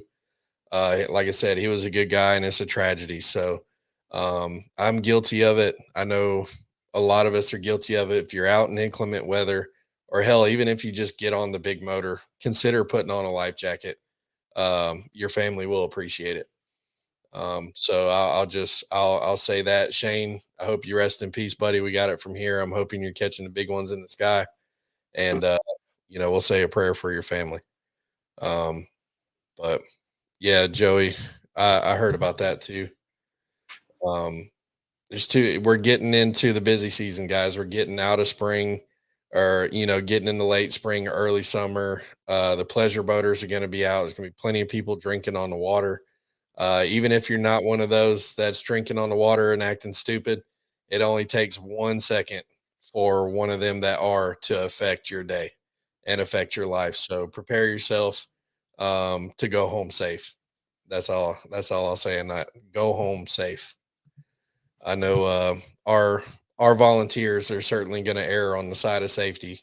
Like I said, he was a good guy, and it's a tragedy. So I'm guilty of it. I know a lot of us are guilty of it. If you're out in inclement weather, or hell, even if you just get on the big motor, consider putting on a life jacket. Your family will appreciate it. So I'll say that, Shane. I hope you rest in peace, buddy. We got it from here. I'm hoping you're catching the big ones in the sky, and we'll say a prayer for your family. Um, but yeah, Joey, I heard about that too. Um, we're getting into the busy season, guys. We're getting out of spring, or getting into late spring, early summer. The pleasure boaters are going to be out. There's going to be plenty of people drinking on the water. Even if you're not one of those that's drinking on the water and acting stupid, it only takes 1 second for one of them that are to affect your day and affect your life. So prepare yourself to go home safe. That's all. That's all I'll say. And that, go home safe. I know our volunteers are certainly going to err on the side of safety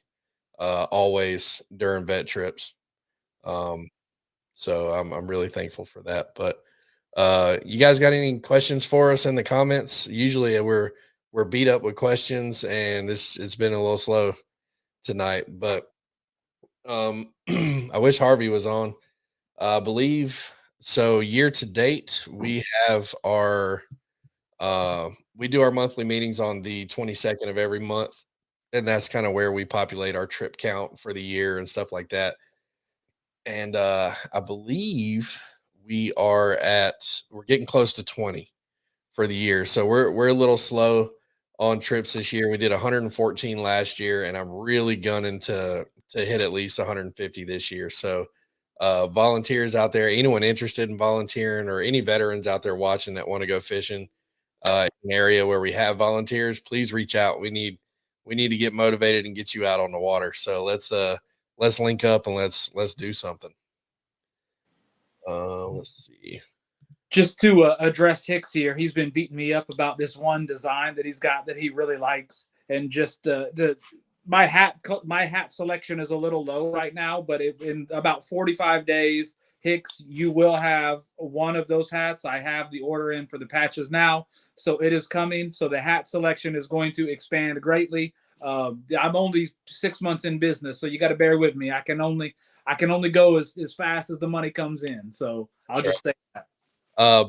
always during vet trips. Um, so I'm really thankful for that. But you guys got any questions for us in the comments? Usually we're beat up with questions, and it's been a little slow tonight. But I wish Harvey was on. I believe so. Year to date, have our we do our monthly meetings on the 22nd of every month, and that's kind of where we populate our trip count for the year and stuff like that. And I believe we're getting close to 20 for the year. So we're a little slow on trips this year. We did 114 last year, and I'm really gunning to hit at least 150 this year. So volunteers out there, anyone interested in volunteering, or any veterans out there watching that want to go fishing an area where we have volunteers, please reach out. We need to get motivated and get you out on the water. So let's link up and let's do something. Let's see. Just to address Hicks here, he's been beating me up about this one design that he's got that he really likes, and just the my hat selection is a little low right now, but in about 45 days, Hicks, you will have one of those hats. I have the order in for the patches now, so it is coming. So the hat selection is going to expand greatly. I'm only 6 months in business, so you got to bear with me. I can only go as fast as the money comes in. So I'll That's right. just say that.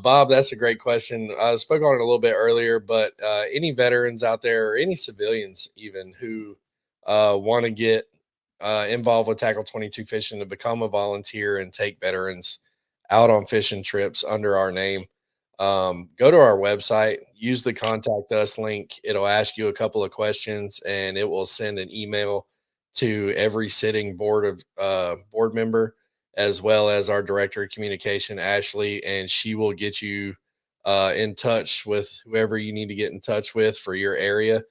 Bob, that's a great question. I spoke on it a little bit earlier, but any veterans out there, or any civilians even, who want to get involved with Tackle 22 Fishing to become a volunteer and take veterans out on fishing trips under our name, go to our website, use the contact us link. It'll ask you a couple of questions, and it will send an email to every sitting board member, as well as our director of communication, Ashley, and she will get you in touch with whoever you need to get in touch with for your area.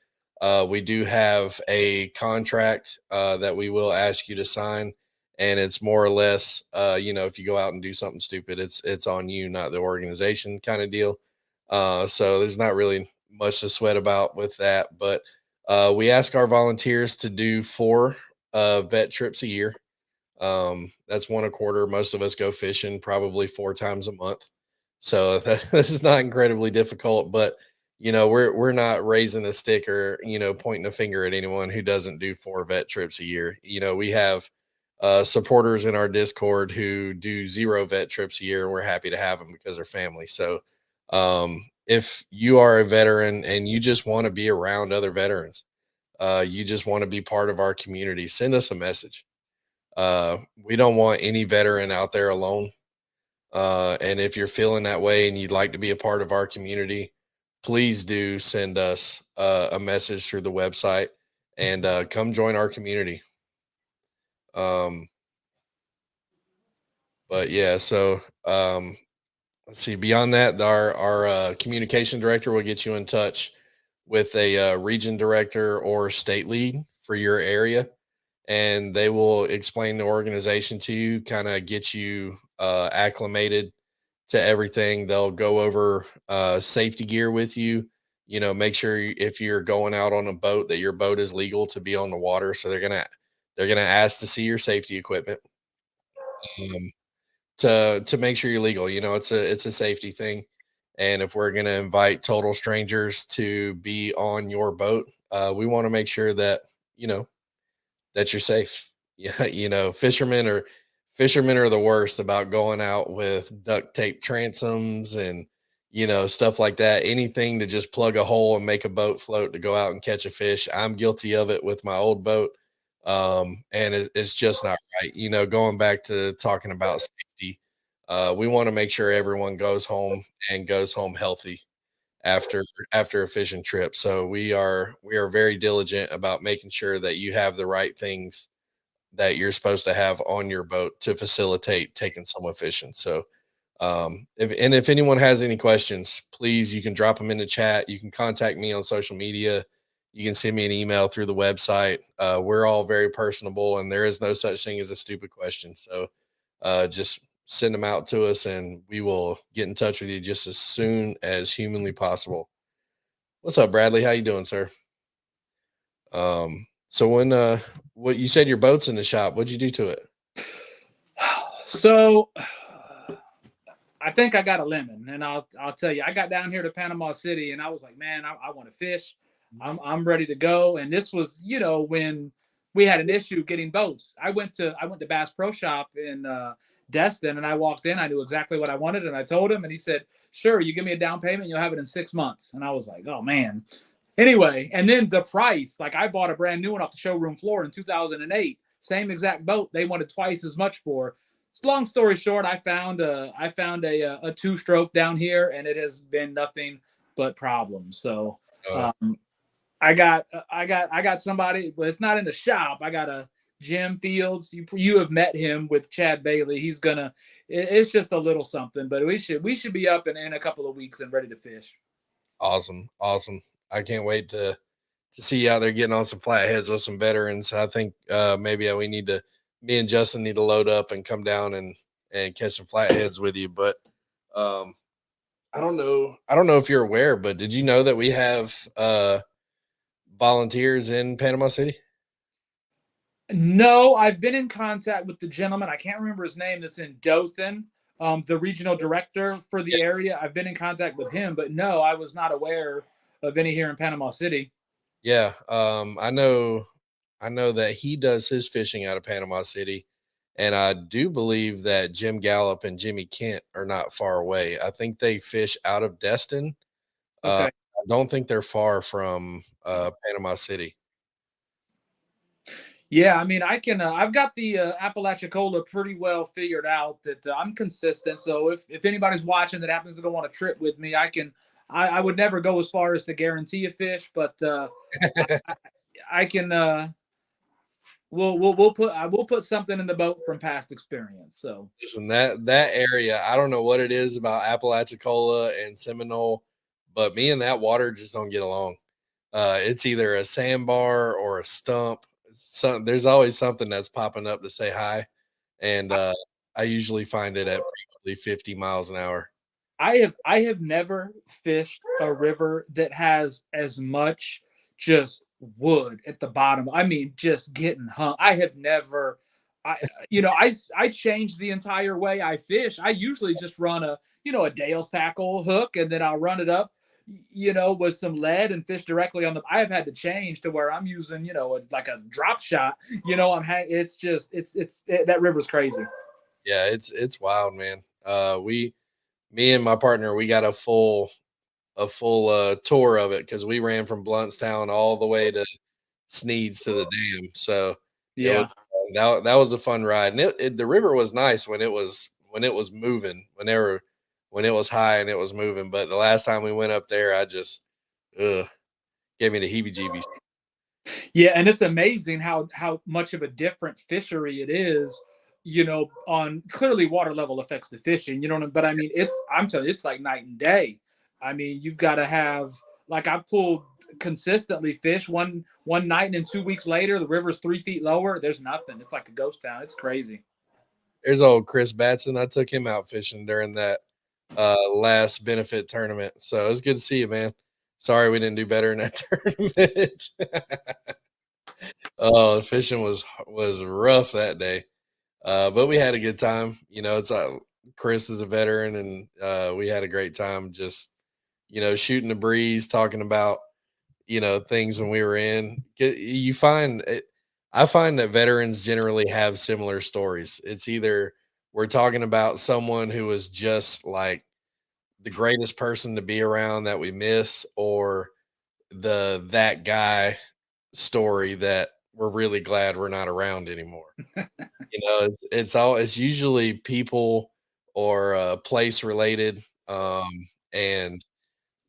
We do have a contract that we will ask you to sign, and it's more or less, if you go out and do something stupid, it's on you, not the organization, kind of deal. So there's not really much to sweat about with that, but we ask our volunteers to do 4 vet trips a year. That's one a quarter. Most of us go fishing probably 4 times a month. So this is not incredibly difficult, but we're not raising a stick or pointing a finger at anyone who doesn't do 4 vet trips a year. We have supporters in our Discord who do 0 vet trips a year, and we're happy to have them because they're family. So if you are a veteran and you just want to be around other veterans, you just want to be part of our community, send us a message. We don't want any veteran out there alone. And if you're feeling that way and you'd like to be a part of our community, please do send us a message through the website and come join our community. Um, but yeah, so let's see. Beyond that, our communication director will get you in touch with a region director or state lead for your area, and they will explain the organization to you, kind of get you acclimated to everything. They'll go over safety gear with you. Make sure if you're going out on a boat that your boat is legal to be on the water. So they're gonna ask to see your safety equipment um, to make sure you're legal. It's a safety thing. And if we're gonna invite total strangers to be on your boat, we want to make sure you know that you're safe. Yeah, fishermen are the worst about going out with duct tape transoms and stuff like that. Anything to just plug a hole and make a boat float to go out and catch a fish. I'm guilty of it with my old boat. And it's just not right. Going back to talking about safety, we want to make sure everyone goes home and goes home healthy after after a fishing trip. So we are very diligent about making sure that you have the right things that you're supposed to have on your boat to facilitate taking someone fishing. So if anyone has any questions, please, you can drop them in the chat. You can contact me on social media. You can send me an email through the website. We're all very personable, and there is no such thing as a stupid question. So just send them out to us, and we will get in touch with you just as soon as humanly possible. What's up, Bradley? How you doing, sir? So what you said your boat's in the shop? What'd you do to it? So I think I got a lemon, and I'll tell you, I got down here to Panama City, and I was like, man, I want to fish. I'm ready to go. And this was, when we had an issue getting boats. I went to Bass Pro Shop in Destin, and I walked in. I knew exactly what I wanted, and I told him, and he said, "Sure, you give me a down payment, you'll have it in 6 months." And I was like, "Oh man." Anyway, and then the price, like I bought a brand new one off the showroom floor in 2008, same exact boat. They wanted twice as much for. So long story short, I found a 2-stroke down here, and it has been nothing but problems. So Uh, um, I got somebody, but it's not in the shop. I got a Jim Fields. You have met him with Chad Bailey. He's gonna. It's just a little something, but we should be up in a couple of weeks and ready to fish. awesome, awesome. I can't wait to see you out there getting on some flatheads with some veterans. I think maybe we need to me and Justin need to load up and come down and catch some flatheads with you. But um, I don't know if you're aware, but did you know that we have volunteers in Panama City? No, I've been in contact with the gentleman. I can't remember his name. That's in Dothan, the regional director for the area. I've been in contact with him, but no, I was not aware of any here in Panama City. Yeah, I know that he does his fishing out of Panama City, and I do believe that Jim Gallup and Jimmy Kent are not far away. I think they fish out of Destin. Okay. I don't think they're far from Panama City. Yeah, I mean, I can. I've got the Apalachicola pretty well figured out. That I'm consistent. So if anybody's watching that happens to go on a trip with me, I can. I would never go as far as to guarantee a fish, but I can. we'll put something in the boat from past experience. So Listen, that area, I don't know what it is about Apalachicola and Seminole, but me and that water just don't get along. It's either a sandbar or a stump. There's always something that's popping up to say hi, and I usually find it at probably 50 miles an hour. I have never fished a river that has as much just wood at the bottom. I mean, just getting hung. I have never. I I changed the entire way I fish. I usually just run a a Dale's tackle hook, and then I'll run it up with some lead and fish directly on the. I have had to change to where I'm using like a drop shot. It's just that river's crazy. Yeah, it's wild, man. We Me and my partner, we got a full tour of it because we ran from Bluntstown all the way to Sneeds to the dam. So it was Yeah. that was a fun ride, and the river was nice when it was moving, when it was high and it was moving. But the last time we went up there, I just ugh, gave me the heebie-jeebies. Yeah, and it's amazing how much of a different fishery it is. On clearly water level affects the fishing. But I mean, I'm telling you, it's like night and day. I mean, you've got to have like I've pulled consistently fish one night, and then 2 weeks later, the river's 3 feet lower. There's nothing. It's like a ghost town. It's crazy. There's old Chris Batson. I took him out fishing during that last benefit tournament. So it was good to see you, man. Sorry we didn't do better in that tournament. Oh, fishing was rough that day. But we had a good time. It's Chris is a veteran, and we had a great time just shooting the breeze, talking about things when we were in. You find it. I find that veterans generally have similar stories. It's either we're talking about someone who was just like the greatest person to be around that we miss, or that guy story that we're really glad we're not around anymore. It's usually people or place related. And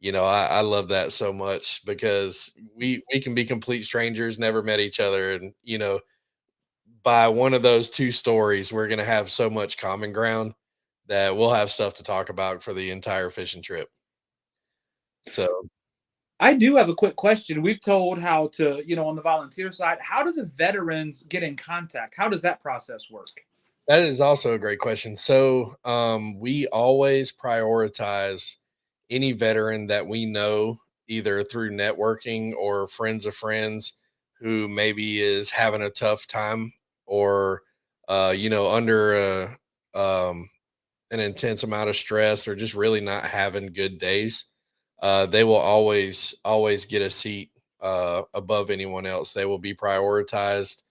I love that so much because we can be complete strangers, never met each other, and by one of those two stories, we're gonna have so much common ground that we'll have stuff to talk about for the entire fishing trip. So I do have a quick question. We've told how to, on the volunteer side, how do the veterans get in contact? How does that process work? that is also a great question. So we always prioritize any veteran that we know either through networking or friends of friends who maybe is having a tough time or under an intense amount of stress or just really not having good days. They will always get a seat above anyone else. They will be prioritized.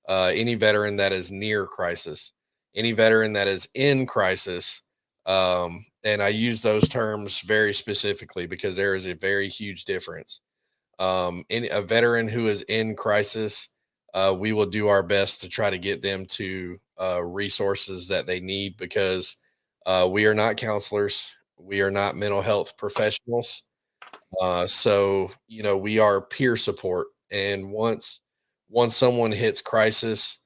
Any veteran that is near crisis, any veteran that is in crisis, and I use those terms very specifically because there is a very huge difference. In a veteran who is in crisis, we will do our best to try to get them to resources that they need because we are not counselors, we are not mental health professionals. So we are peer support, and once someone hits crisis,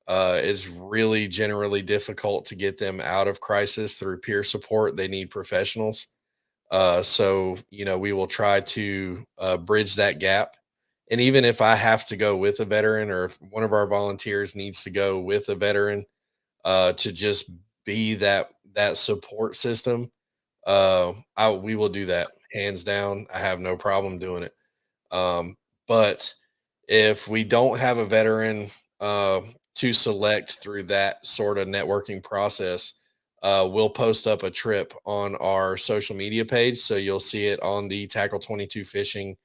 it's really generally difficult to get them out of crisis through peer support. They need professionals. So we will try to bridge that gap. And even if I have to go with a veteran, or if one of our volunteers needs to go with a veteran to just be that support system, we will do that hands down. I have no problem doing it. But if we don't have a veteran to select through that sort of networking process, we'll post up a trip on our social media page. So you'll see it on the Tackle 22 Fishing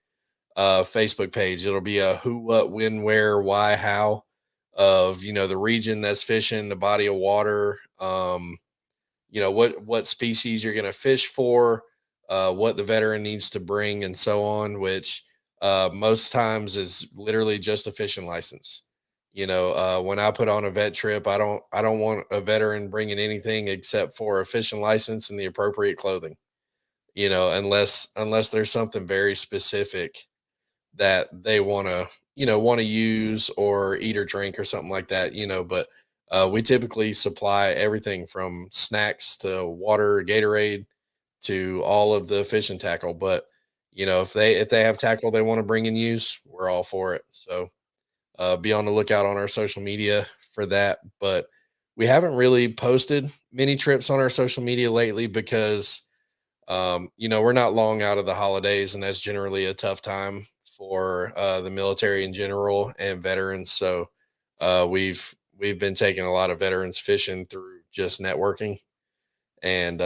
Facebook page. It'll be a who, what, when, where, why, how of the region that's fishing, the body of water, what species you're going to fish for, what the veteran needs to bring, and so on. Which most times is literally just a fishing license. When I put on a vet trip, I don't want a veteran bringing anything except for a fishing license and the appropriate clothing. Unless there's something very specific that they want to want to use or eat or drink or something like that, but we typically supply everything from snacks to water, Gatorade, to all of the fishing tackle. But if they have tackle they want to bring and use, we're all for it. So be on the lookout on our social media for that. But we haven't really posted many trips on our social media lately because we're not long out of the holidays, and that's generally a tough time for the military in general and veterans. So we've been taking a lot of veterans fishing through just networking, and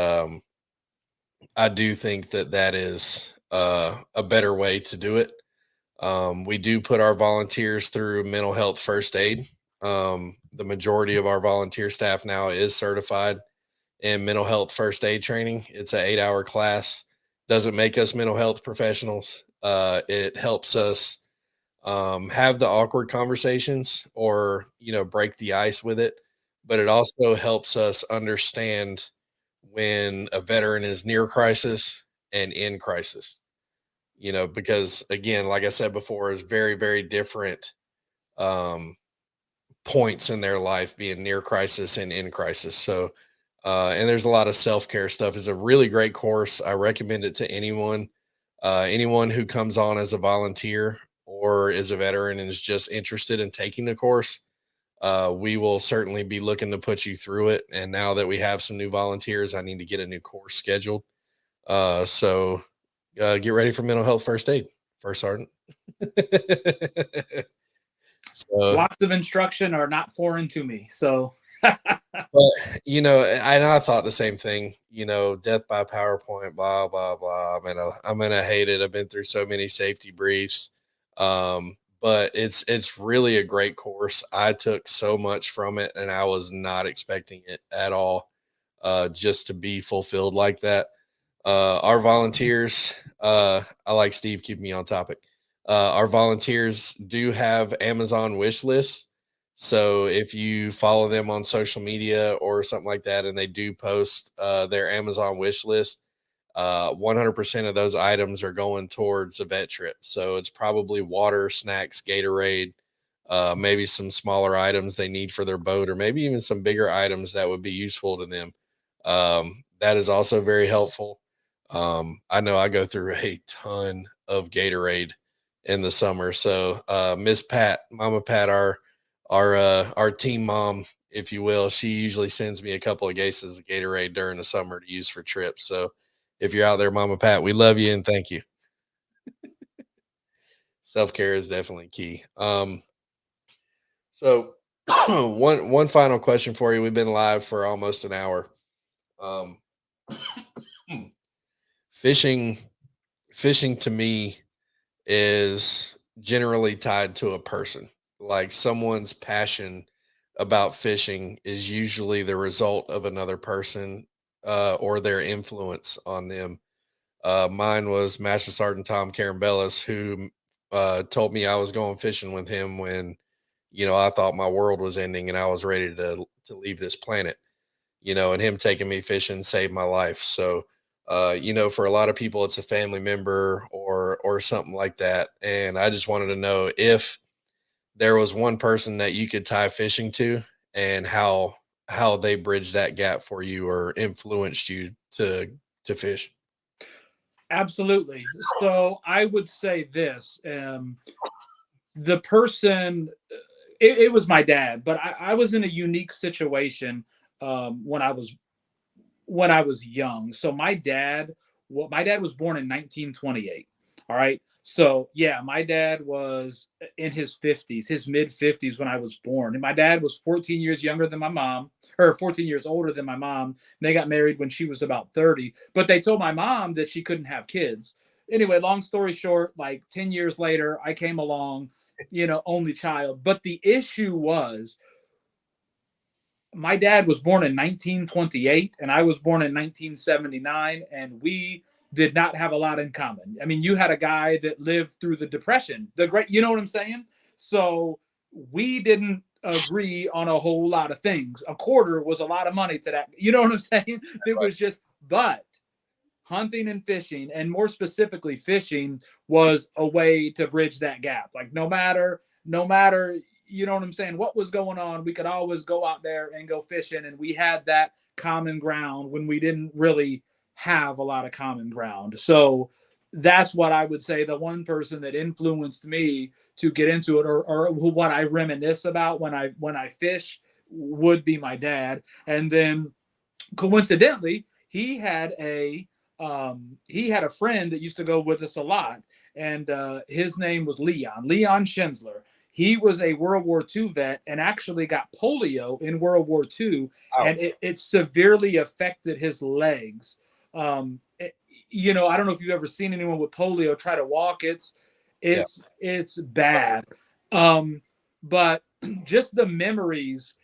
I do think that that is a better way to do it. We do put our volunteers through mental health first aid. The majority of our volunteer staff now is certified in mental health first aid training. It's an 8-hour class. Doesn't make us mental health professionals. It helps us have the awkward conversations or break the ice with it, but it also helps us understand when a veteran is near crisis and in crisis. Because again, like I said before, is very very different um, points in their life being near crisis and in crisis. So, and there's a lot of self care stuff. It's a really great course. I recommend it to anyone. Anyone who comes on as a volunteer or is a veteran and is just interested in taking the course, we will certainly be looking to put you through it. And now that we have some new volunteers, I need to get a new course scheduled. So get ready for mental health first aid, first sergeant. So Lots of instruction are not foreign to me. So But I thought the same thing. Death by PowerPoint, blah blah blah. I'm gonna hate it. I've been through so many safety briefs, but it's really a great course. I took so much from it, and I was not expecting it at all. Just to be fulfilled like that. Our volunteers, I like Steve keeping me on topic. Our volunteers do have Amazon wish lists. So if you follow them on social media or something like that, and they do post their Amazon wish list, 100% of those items are going towards a vet trip. So it's probably water, snacks, Gatorade, maybe some smaller items they need for their boat, or maybe even some bigger items that would be useful to them. That is also very helpful. I know I go through a ton of Gatorade in the summer. So Miss Pat, Mama Pat, our team mom, if you will, she usually sends me a couple of cases of Gatorade during the summer to use for trips. So if you're out there, Mama Pat, we love you and thank you. Self care is definitely key. So one final question for you. We've been live for almost an hour. Um, fishing fishing to me is generally tied to a person. Like someone's passion about fishing is usually the result of another person or their influence on them. Mine was Master Sergeant Tom Carambellis, who told me I was going fishing with him when I thought my world was ending and I was ready to leave this planet. And him taking me fishing saved my life. So, for a lot of people, it's a family member or something like that. And I just wanted to know if there was one person that you could tie fishing to, and how they bridged that gap for you or influenced you to fish. absolutely. So I would say this: the person, it was my dad, but I was in a unique situation when I was young. So my dad was born in 1928. All right. So yeah, my dad was in his 50s, his mid 50s when I was born. And my dad was 14 years younger than my mom, or 14 years older than my mom. They got married when she was about 30, but they told my mom that she couldn't have kids. Anyway, long story short, like 10 years later, I came along, only child. But the issue was my dad was born in 1928 and I was born in 1979, and we did not have a lot in common. I mean, you had a guy that lived through the depression, the great, you know what I'm saying? So we didn't agree on a whole lot of things. A quarter was a lot of money to that, you know what I'm saying? It was just, but hunting and fishing, and more specifically fishing, was a way to bridge that gap. Like no matter, you know what I'm saying, what was going on, we could always go out there and go fishing, and we had that common ground when we didn't really have a lot of common ground. So that's what I would say, the one person that influenced me to get into it, or what I reminisce about when I fish, would be my dad. And then coincidentally, he had a friend that used to go with us a lot, and his name was Leon Schenzler. He was a World War II vet and actually got polio in World War II, Wow. and it severely affected his legs. Um, it, I don't know if you've ever seen anyone with polio try to walk. It's Yeah. it's it's bad. Um, but just the memories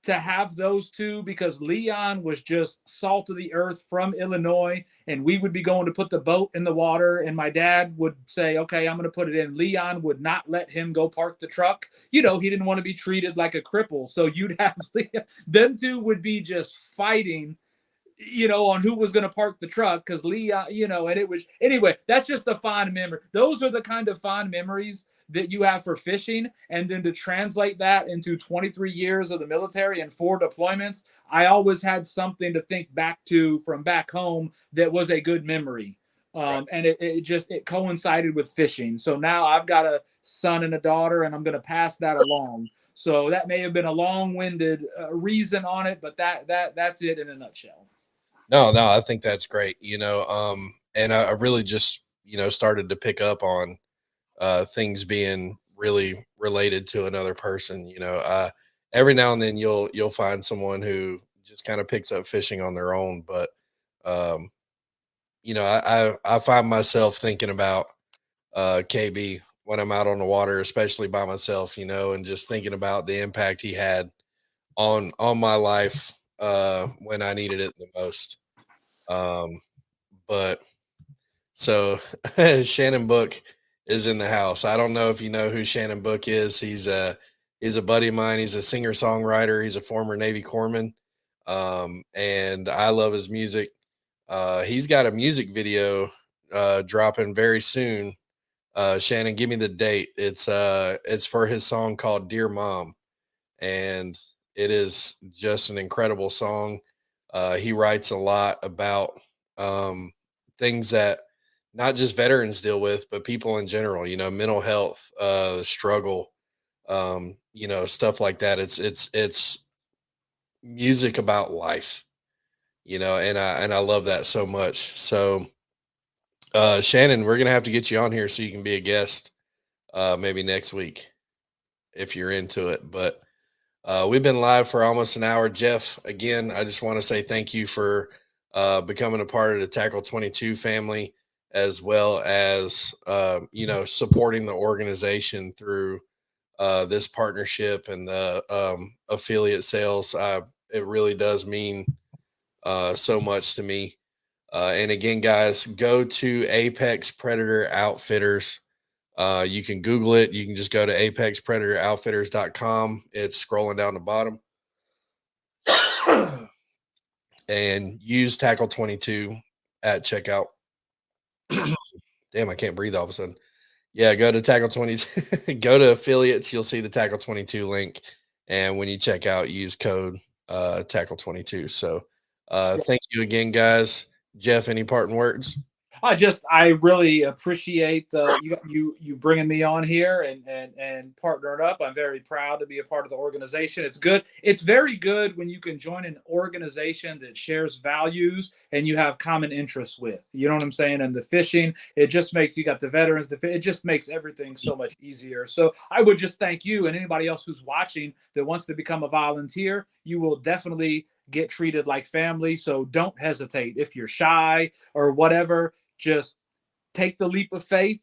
to have those two, because Leon was just salt of the earth from Illinois, and we would be going to put the boat in the water, and my dad would say, "Okay, I'm going to put it in." Leon would not let him go park the truck. He didn't want to be treated like a cripple, so you'd have them two would be just fighting, on who was going to park the truck, because Leon, and it was, anyway, that's just a fond memory. Those are the kind of fond memories that you have for fishing. And then to translate that into 23 years of the military and 4 deployments, I always had something to think back to from back home that was a good memory. Right. And it coincided with fishing. So now I've got a son and a daughter, and I'm going to pass that along. So that may have been a long-winded reason on it, but that's it in a nutshell. No, no, I think that's great. And I really just started to pick up on things being really related to another person. Every now and then you'll find someone who just kind of picks up fishing on their own, but um, I find myself thinking about KB when I'm out on the water, especially by myself, and just thinking about the impact he had on my life when I needed it the most. Um, but so Shannon Book is in the house. I don't know if you know who Shannon Book is. He's a buddy of mine. He's a singer songwriter. He's a former Navy corpsman, and I love his music. He's got a music video dropping very soon. Shannon, give me the date. It's for his song called "Dear Mom," and it is just an incredible song. He writes a lot about um, things that not just veterans deal with, but people in general. Mental health, struggle, stuff like that. It's music about life. And I love that so much. So, Shannon, we're gonna have to get you on here so you can be a guest, maybe next week if you're into it. But we've been live for almost an hour. Jeff, again, I just want to say thank you for becoming a part of the Tackle 22 family, as well as, supporting the organization through this partnership and the affiliate sales. It really does mean so much to me. And again, guys, go to Apex Predator Outfitters. You can Google it. You can just go to apexpredatoroutfitters.com. It's scrolling down the bottom and use Tackle 22 at checkout. Damn, I can't breathe all of a sudden. Yeah, go to Tackle 22, go to affiliates. You'll see the Tackle 22 link. And when you check out, use code Tackle 22. So thank you again, guys. Jeff, any parting words? I really appreciate you bringing me on here and partnering up. I'm very proud to be a part of the organization. It's good. It's very good when you can join an organization that shares values and you have common interests with. You know what I'm saying? And the fishing, it just makes, you got the veterans. It just makes everything so much easier. So I would just thank you and anybody else who's watching that wants to become a volunteer. You will definitely get treated like family. So don't hesitate. If you're shy or whatever, just take the leap of faith,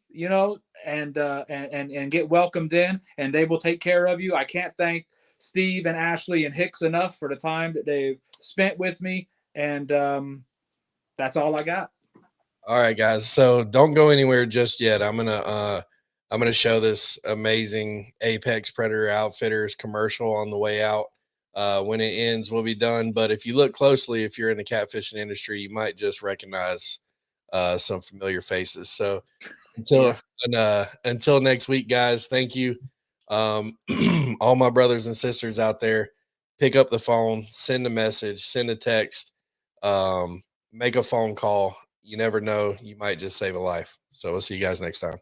and get welcomed in, and they will take care of you. I can't thank Steve and Ashley and Hicks enough for the time that they've spent with me, and that's all I got. All right, guys. So don't go anywhere just yet. I'm gonna show this amazing Apex Predator Outfitters commercial on the way out. When it ends, we'll be done. But if you look closely, if you're in the catfishing industry, you might just recognize some familiar faces. So Yeah. until next week, guys, thank you. All my brothers and sisters out there, pick up the phone, send a message, send a text, make a phone call. You never know, you might just save a life. So we'll see you guys next time.